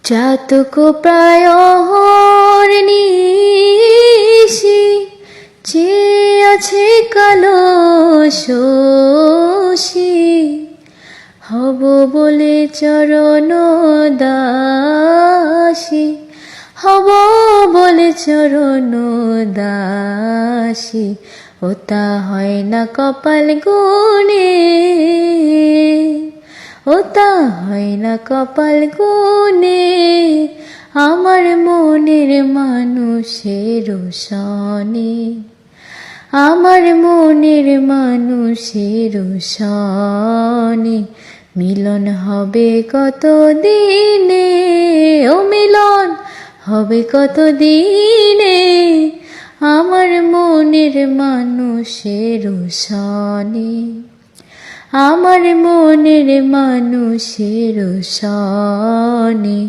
চাতক প্রায় নিশি চেয়ে আছে কালো শশী, হব বলে চরণ দাসী, হব বলে চরণ দাসী। ওটা হয় না কপাল গুনে, ওটা হয় না কপাল গুনে, আমার মনের মানুষের সনে, আমার মনের মানুষের সনে। মিলন হবে কত দিনে, ও মিলন হবে কত দিনে, আমার মনের মানুষের সনে, আমার মনের মানুষের সনে।